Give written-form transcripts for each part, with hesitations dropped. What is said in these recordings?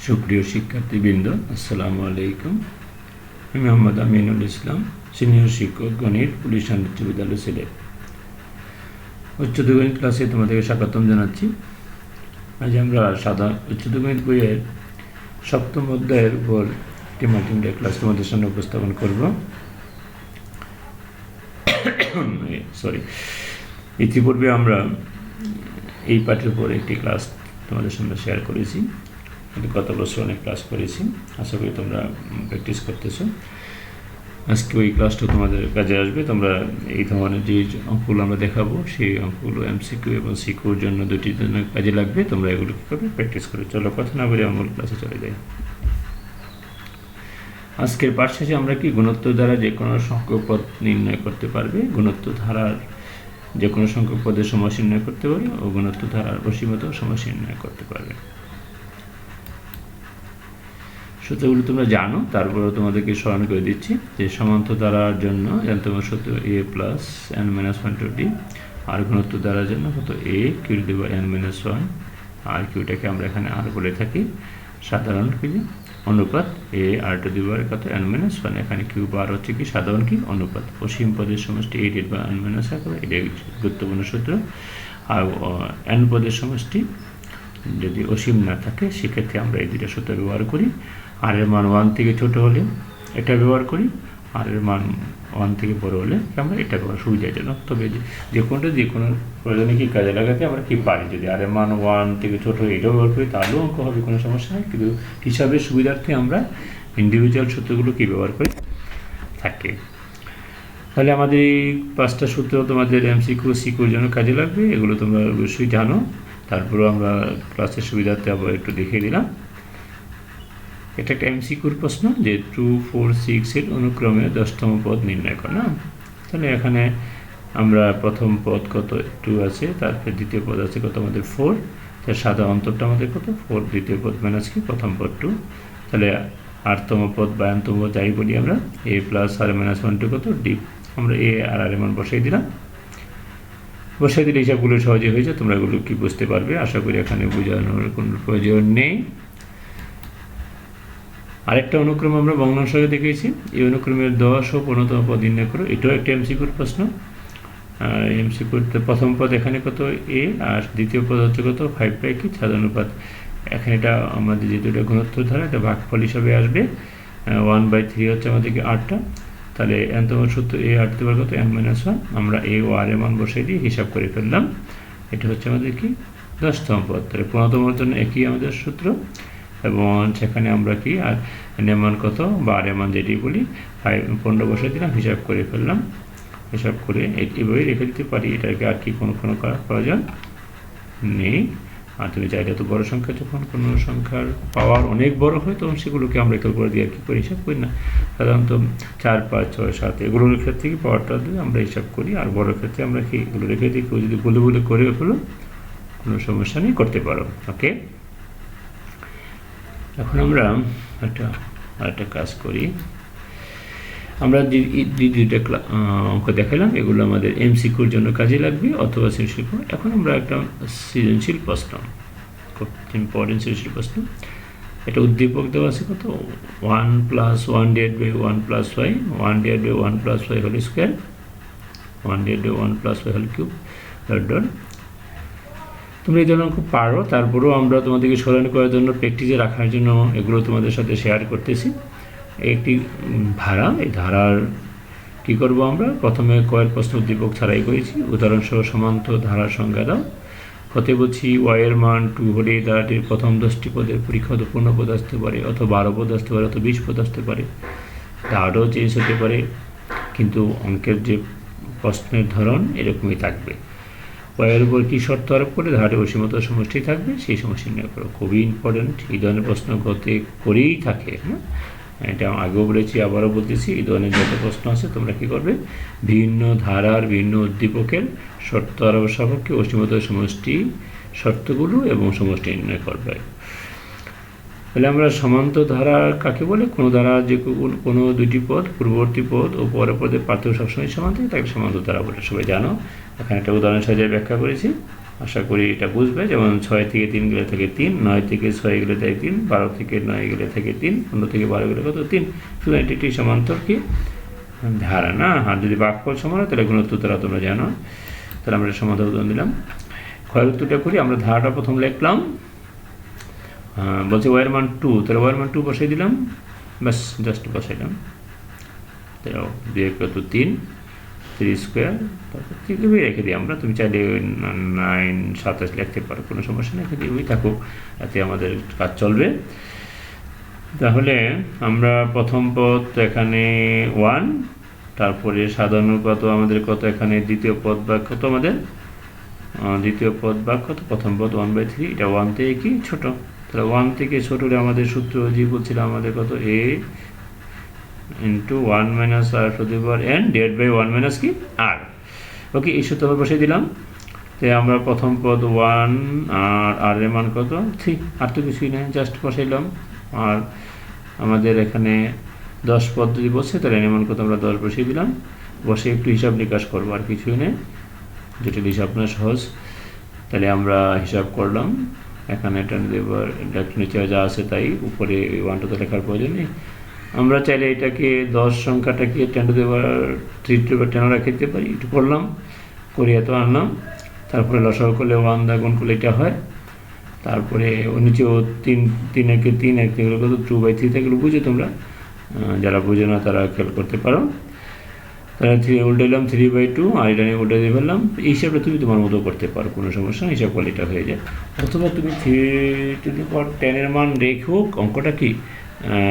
সুপ্রিয় শিক্ষার্থীবৃন্দ, আসসালামু আলাইকুম। আমি মোহাম্মদ আমিনুল ইসলাম, সিনিয়র শিক্ষক, গণিত, পুলিশ উচ্চ বিদ্যালয় সিলেট। উচ্চতর গণিত ক্লাসে তোমাদেরকে স্বাগতম জানাচ্ছি। আজ আমরা উচ্চতর গণিত বইয়ের সপ্তম অধ্যায়ের উপর একটি মাল্টিমিডিয়া ক্লাস তোমাদের সামনে উপস্থাপন করব। ইতিপূর্বে আমরা এই পাঠের উপর একটি ক্লাস তোমাদের সামনে শেয়ার করেছি। গত বছর অনেক ক্লাস করেছি, আশা করি তোমরা প্র্যাকটিস করতেছো। আজকে ওই ক্লাসটা তোমাদের কাজে আসবে। তোমরা এই ধরনের যে অঙ্কগুলো আমরা দেখাবো, সেই অঙ্কগুলো এমসিকিউ এবং সিকিউর জন্য দুটির জন্য কাজে লাগবে। তোমরা এগুলো কী করবে, প্র্যাকটিস করে। চলো কথা না বলে মূল ক্লাসে চলে যাই। আজকের পাঠ শেষে আমরা কি গুণোত্তর দ্বারা যে কোনো সংখ্যক পদ নির্ণয় করতে পারবে, গুণোত্তর ধারার যে কোনো সংখ্যক পদের সমস্যা নির্ণয় করতে পারবে ও গুণোত্তর ধারার অসীমত সমস্যা নির্ণয় করতে পারবে। সূত্রগুলো তোমরা জানো, তারপরেও তোমাদেরকে স্মরণ করে দিচ্ছি যে সমান্তর ধারার জন্য তোমার সূত্র a plus n minus 1 d, আর গুণোত্তর ধারার জন্য কত a q to the power n minus 1, আর কিউটাকে আমরা এখানে আর বলে থাকি সাধারণ কি অনুপাত a r টু দি পাওয়ার কত n মাইনাস 1। এখানে কিউ বার হচ্ছে কি সাধারণ কি অনুপাত। অসীম পদের সমষ্টি a divide by n minus 1, এটা গুরুত্বপূর্ণ সূত্র। আর n পদের সমষ্টি যদি অসীম না থাকে সেক্ষেত্রে আমরা এই দুটো সূত্র ব্যবহার করি। আর এর মান 1 থেকে ছোট হলে এটা ব্যবহার করি, আর এর মান 1 থেকে বড় হলে আমরা এটা ব্যবহার সুবিধাজনক। তবে যে কোনো প্রয়োজনে কি কাজে লাগাতে আমরা কি পারি। যদি আর এর মান 1 থেকে ছোট হলে এটাও ব্যবহার করি তাহলেও অঙ্ক হবে, কোনো সমস্যা নেই। কিন্তু হিসাবের সুবিধার্থে আমরা ইন্ডিভিজুয়াল সূত্রগুলো কি ব্যবহার করে থাকি। তাহলে আমাদের এই 5টা সূত্র তোমাদের এমসিকিউ সিকিউর জন্য কাজে লাগবে, এগুলো তোমরা অবশ্যই জানো। তারপরেও আমরা ক্লাসের সুবিধার্থে আবার একটু দেখিয়ে দিলাম। এটা একটা এমসিকিউর প্রশ্ন যে 2, 4, 6 এর অনুক্রমে 10তম পদ নির্ণয় কর না। তাহলে এখানে আমরা প্রথম পদ কত 2 আছে, তারপরে দ্বিতীয় পদ আছে কত আমাদের 4, তার সাদা অন্তরটা আমাদের কত 4, দ্বিতীয় পদ মাইনাস কি প্রথম পদ 2। তাহলে 8তম পদ বা n-তম পদ যাই বলি আমরা a প্লাস আর মাইনাস 1 টু কত ডি, আমরা a আর আর মান বসাই দিলাম। বসাই দিলে হিসাবগুলো সহজে হয়ে যায়, তোমরা এগুলো কি বুঝতে পারবে। আশা করি এখানে বোঝানোর কোনো প্রয়োজন নেই। আরেকটা অনুক্রম আমরা ভগ্নাংশে দেখেছি, এই অনুক্রমের 10 ও 15তম পদ নির্ণয় করো। এটাও একটা এমসিকিউর প্রশ্ন। এমসিকিউর প্রথম পদ এখানে কত a, আর দ্বিতীয় পদ হচ্ছে কত 5 কি সাধারণ অনুপাত। এখানে এটা আমাদের যেহেতু এটা গুণোত্তর ধারা, এটা ভাগফল হিসাবে আসবে। 1/3 হচ্ছে আমাদেরকে 8টা। তাহলে n-তম সূত্র a আর টু কত n মাইনাস 1, আমরা a ও r এর মান বসাই দিয়ে হিসাব করে ফেললাম। এটা হচ্ছে আমাদের কি 10তম পদ। তাহলে 15তমের জন্য একই আমাদের সূত্র, এবং সেখানে আমরা কি আর n এর মান কত বা r এর মান যেটি বলি 15 বসাই দিলাম, হিসাব করে ফেললাম। হিসাব করে এভাবে রেখে দিতে পারি, এটাকে আর কি কোনো করার প্রয়োজন নেই। আর তুমি চাইলে তো বড় সংখ্যা, যখন কোনো সংখ্যার পাওয়ার অনেক বড় হয় তখন সেগুলোকে আমরা একের পর দিয়ে আর কি করে হিসাব করি না। সাধারণত 4, 5, 6, 7 এগুলোর ক্ষেত্রে কি পাওয়ারটা দিয়ে আমরা হিসাব করি, আর বড় ক্ষেত্রে আমরা কি এগুলো রেখে দিই। কেউ যদি বলে করে ফেলো কোনো সমস্যা নেই, করতে পারো। ওকে, এখন আমরা একটা কাজ করি। আমরা দুইটা অঙ্ক দেখালাম, এগুলো আমাদের এমসিকিউর জন্য কাজে লাগবে অথবা সৃজনশীল। এখন আমরা একটা সৃজনশীল প্রশ্ন, খুব ইম্পর্টেন্ট সৃজনশীল প্রশ্ন। এটা উদ্দীপক দেওয়া আছে কত 1 plus 1 divide by 1 plus y, 1 divide by 1 plus y whole square, 1 divide by 1 plus y whole cube dot. তোমরা এই ধরনের খুব পারো, তারপরেও আমরা তোমাদেরকে স্মরণ করার জন্য প্র্যাকটিসে রাখার জন্য এগুলো তোমাদের সাথে শেয়ার করতেছি। একটি ধারা, এই ধারার কি করব আমরা প্রথমে কয়ের প্রশ্ন উদ্দীপক ছাড়াই করেছি। উদাহরণসহ সমান্তর ধারার সংজ্ঞা দাও। কত বলছি y এর মান 2 হলে ধারাটির প্রথম 10টি পদের পরীক্ষা হতে 15 পদ আসতে পারে, অথবা 12 পদ আসতে পারে, অথবা 20 পদ আসতে পারে। ধারাটাও চেঞ্জ হতে পারে, কিন্তু অঙ্কের যে প্রশ্নের ধরন এরকমই থাকবে। এর উপর কী শর্ত আরোপ করে ধারাটি অসীমত সমষ্টি থাকবে, সেই সমষ্টি নির্ণয় করো। খুবই ইম্পর্টেন্ট, এই ধরনের প্রশ্ন গতে করেই থাকে। হ্যাঁ, এটা আগেও বলেছি, আবারও বলতেছি, এই ধরনের যত প্রশ্ন আছে তোমরা কী করবে, ভিন্ন ধারার ভিন্ন উদ্দীপকের শর্ত আরোপ সাপেক্ষে অসীমত সমষ্টি শর্তগুলো এবং সমষ্টি নির্ণয় করবে। তাহলে আমরা সমান্তর ধারা কাকে বলে, কোনো ধারা যে কোনো দুটি পদ, পূর্ববর্তী পদ ও পরের পদের পার্থক্য সবসময় সমান থাকে তাকে সমান্তর ধারা বলে, সবাই জানো। এখানে একটা উদাহরণ সাজিয়ে ব্যাখ্যা করেছি। আশা করি এটা বুঝবে। যেমন 6 থেকে 3 গেলে থাকে 3, 9 থেকে 6 গেলে থাকে 3, 12 থেকে 9 গেলে থাকে 3, 15 থেকে 12 গেলে কত 3। শুধু এটি সমান্তর কি ধারণা। আর যদি ভাগফল সমান হয় তাহলে গুণোত্তর দ্বারা তোমরা জানো। তাহলে আমরা সমাধান উদাহরণ দিলাম। ক্ষয়ের উত্তরটা করি। আমরা ধারাটা প্রথম লিখলাম, বলছে ওয়ার মান 2, তাহলে ওয়ার মান 2 বসাই দিলাম, ব্যাস জাস্ট বসাইলাম। তাহলে 2 কত 3, 3 স্কোয়ার, তারপর 3 রেখে দিই আমরা। তুমি চাইলে 9 27 লিখতে পারো, কোনো সমস্যা নেই, রেখে ওই থাকুক, এতে আমাদের কাজ চলবে। তাহলে আমরা প্রথম পদ এখানে 1, তারপরে সাধারণ কত আমাদের কত এখানে, দ্বিতীয় পদ বা কত আমাদের দ্বিতীয় পদ বা কত, প্রথম পদ 1/3, এটা 1 থেকে কি ছোট। তাহলে 1 থেকে ছোট হলে আমাদের সূত্র যে বলছিলাম আমাদের কত a into 1 minus r to the power n divide by 1 minus কি r। ওকে, এই সূত্র আমরা বসিয়ে দিলাম। তো আমরা প্রথম পদ 1 আর r এর মান কত 3, আর তো কিছুই নেই, জাস্ট বসাইলাম। আর আমাদের এখানে 10 পদ যদি বসে তাহলে n এর মান কত, আমরা 10 বসিয়ে দিলাম। বসে একটু হিসাব নিকাশ করবো, আর কিছুই নেই, জটিল হিসাব না, সহজ। তাহলে আমরা হিসাব করলাম, এখানে নিচে যা আছে তাই, উপরে 1 টু লেখার প্রয়োজন নেই। আমরা চাইলে এটাকে 10 সংখ্যাটাকে 10 two the power 3 two the পাওয়ার 10 রেখে দিতে পারি। একটু করলাম, করে এত আনলাম, তারপরে লসাগু করলে 1 দ্বারা গুণ করলে এটা হয়। তারপরে নিচেও 3 একে 3 এক থেকে কত 2/3 থেকে বুঝে, তোমরা যারা বুঝে না তারা খেয়াল করতে পারো। তাহলে 3 উল্টে দিলাম 3/2, আর এটা নিয়ে উল্টে দিয়ে ফেললাম। এই হিসাবটা তুমি তোমার মতো করতে পারো, কোনো সমস্যা নেই, হিসাব করলে এটা হয়ে যায়। অথবা তুমি 3 টু দি পাওয়ার 10 এর মান রেখেও অঙ্কটা কি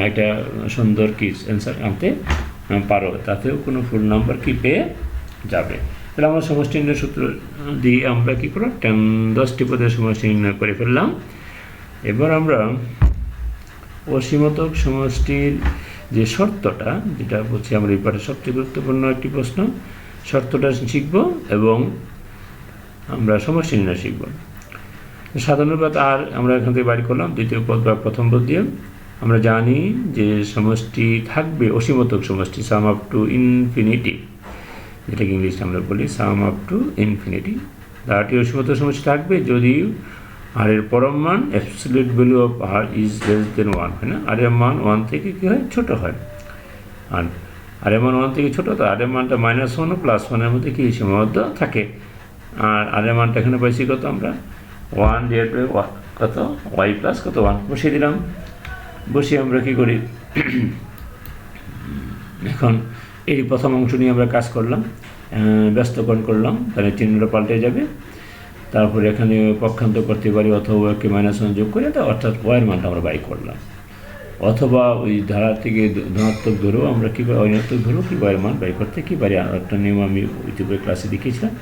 একটা সুন্দর কি অ্যান্সার আনতে পারো, তাতেও কোনো ফুল নাম্বার কি পেয়ে যাবে। তাহলে আমরা সমষ্টি নির্ণয় সূত্র দিয়ে আমরা কী করো 10টি পদের সমষ্টি নির্ণয় করে ফেললাম। এবার আমরা অসীমতক সমষ্টির যে শর্তটা, যেটা বলছি আমরা এই পাঠে সবচেয়ে গুরুত্বপূর্ণ একটি প্রশ্ন, শর্তটা শিখব এবং আমরা সমষ্টি নির্ণয় শিখব। সাধারণ পদ আর আমরা এখান থেকে বাড়ি করলাম, দ্বিতীয় পদ বা প্রথম পদ দিয়ে। আমরা জানি যে সমষ্টি থাকবে অসীমতক সমষ্টি, সাম আপ টু ইনফিনিটি, যেটাকে ইংলিশে আমরা বলি সাম আপ টু ইনফিনিটি। তারটি অসীমতক সমষ্টি থাকবে যদি আর এর পরম মান absolute value of R is less than 1 হয় না, আর এর মান 1 থেকে কী হয় ছোট হয়। আর এর মান 1 থেকে ছোট, তো আর এর মানটা -1 ও +1 এর মধ্যে কি সীমাবদ্ধ থাকে। আর এর মানটা এখানে পাইছি কত, আমরা 1 ডিভাইড বাই কত y প্লাস কত 1 বসিয়ে দিলাম। বসিয়ে আমরা কী করি, এখন এই প্রথম অংশ নিয়ে আমরা কাজ করলাম, ব্যস্তকরণ করলাম, তাহলে চিহ্নটা পাল্টে যাবে। তারপরে এখানে পক্ষান্তর করতে পারি, অথবা একে -1 যোগ করে, তো অর্থাৎ ওয়াইয়ের মানটা আমরা বাই করলাম। অথবা ওই ধারা থেকে ধনাত্মক ধরেও আমরা কী পারি, ঋণাত্মক ধরেও কি ওয়াইয়ের মান বাই করতে কী পারি। একটা নিয়ম আমি ইউটিউবে ক্লাসে দেখিয়েছিলাম,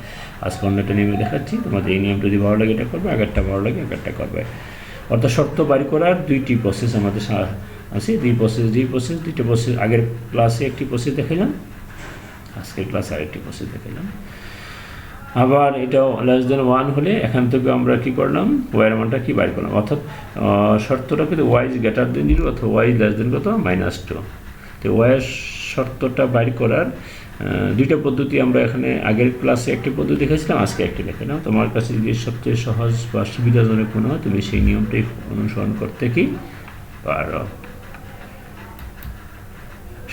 আজকে অন্য একটা নিয়মে দেখাচ্ছি। তোমাদের এই নিয়মটা যদি ভালো লাগে এটা করবে, আগেরটা ভালো লাগে আগেরটা করবে। অর্থাৎ শর্ত বাড়ি করার 2টি প্রসেস আমাদের আছে, দুইটা প্রসেস। আগের ক্লাসে একটি প্রসেস দেখালাম, আজকের ক্লাসে আরেকটি প্রসেস দেখালাম। আবার এটা লেস দেন 1 হলে এখান থেকে আমরা কি করলাম, ওয়াইয়ের মানটা কি বাড়ি করলাম। অর্থাৎ শর্তটা কিন্তু ওয়াই ইজ গ্রেটার দেন 0 অথবা ওয়াই লেস দেন কত -2। তো ওয়াইয়ের শর্তটা বাড়ি করার 2টা পদ্ধতি আমরা এখানে আগের ক্লাসে একটি পদ্ধতি দেখেছিলাম, আজকে একটি দেখালাম। তোমার কাছে যদি সবচেয়ে সহজ বা সুবিধাজনক মনে হয় তুমি সেই নিয়মটাই অনুসরণ করতে কি পারো।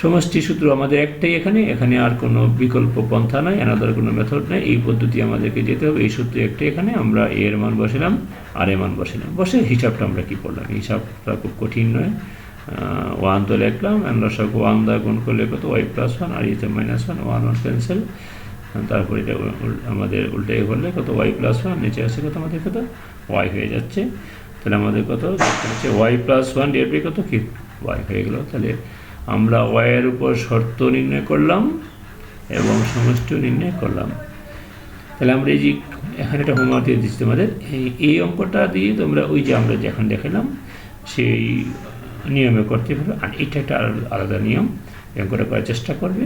সমষ্টি সূত্র আমাদের একটাই, এখানে আর কোনো বিকল্প পন্থা নাই, অ্যানাদার কোনো মেথড নেই, এই পদ্ধতি আমাদেরকে যেতে হবে। এই সূত্র একটাই, এখানে আমরা এ এর মান বসালাম আর এর মান বসালাম। বসে হিসাবটা আমরা কি করলাম, হিসাবটা খুব কঠিন নয়। 1 তো লিখলাম, লসাগু 1 দ্বারা গুণ করলে কত y প্লাস 1, আর ইতে -1, 1 ক্যান্সেল। তারপরে এটা আমাদের উল্টে করলে কত y প্লাস 1, নিচে আসে কত আমাদের কত y হয়ে যাচ্ছে। তাহলে আমাদের কত হচ্ছে y প্লাস 1 ডিভাইড বাই কত কি y হয়ে গেল। তাহলে আমরা y এর উপর শর্ত নির্ণয় করলাম এবং সমষ্টিও নির্ণয় করলাম। তাহলে আমরা এই যে এখানে একটা হোমওয়ার্ক দিয়ে দিচ্ছি তোমাদের, এই অঙ্কটা দিয়ে তোমরা ওই যে আমরা যখন দেখালাম সেই নিয়মে করতে পারবে। আর এটা একটা আলাদা নিয়ম, অঙ্কটা করার চেষ্টা করবে,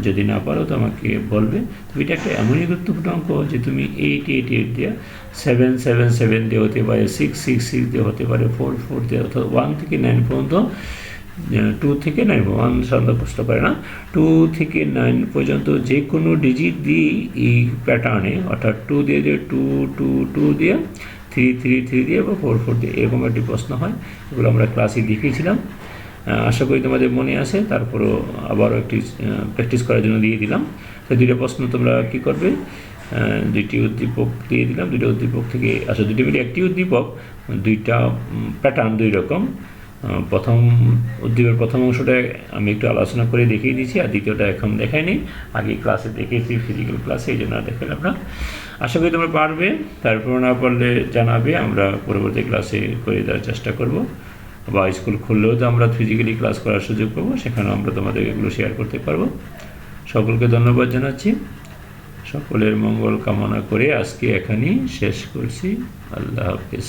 যদি না পারো তো আমাকে বলবে। তো এটা একটা এমনই গুরুত্বপূর্ণ অঙ্ক যে তুমি 8 দিয়ে 7 দিয়ে হতে পারে, 6 দিয়ে হতে পারে, 4 দিয়ে, অর্থাৎ 1 থেকে 9 পর্যন্ত 2 থেকে 9 1 সাধারণত প্রশ্ন করে না, 2 থেকে 9 পর্যন্ত যে কোনো ডিজিট দিয়ে এই প্যাটার্নে, অর্থাৎ 2 দিয়ে 2 2 2 দিয়ে 3 3 3 দিয়ে বা 4 4 দিয়ে এরকম একটি প্রশ্ন হয়। এগুলো আমরা ক্লাসে দেখিয়েছিলাম, আশা করি তোমাদের মনে আছে। তারপরও আবারও একটি প্র্যাকটিস করার জন্য দিয়ে দিলাম। তো দুইটা প্রশ্ন তোমরা কী করবে, দুইটি উদ্দীপক দিয়ে দিলাম, দুইটা উদ্দীপক থেকে দুটি মিলে একটি উদ্দীপক, দুইটা প্যাটার্ন দুই রকম। প্রথম উদ্দীপকের প্রথম অংশটা আমি একটু আলোচনা করে দেখিয়ে দিয়েছি, আর দ্বিতীয়টা এখন দেখাইনি, আগে ক্লাসে দেখেছি ফিজিক্যাল ক্লাসে, এই জন্য দেখালাম না। আশা করি তোমরা পারবে, তারপর না পারলে জানাবে, আমরা পরবর্তী ক্লাসে করে দেওয়ার চেষ্টা করব, বা স্কুল খুললেও তো আমরা ফিজিক্যালি ক্লাস করার সুযোগ পাবো, সেখানেও আমরা তোমাদের এগুলো শেয়ার করতে পারবো। সকলকে ধন্যবাদ জানাচ্ছি, সকলের মঙ্গল কামনা করে আজকে এখানেই শেষ করছি। আল্লাহ হাফিজ।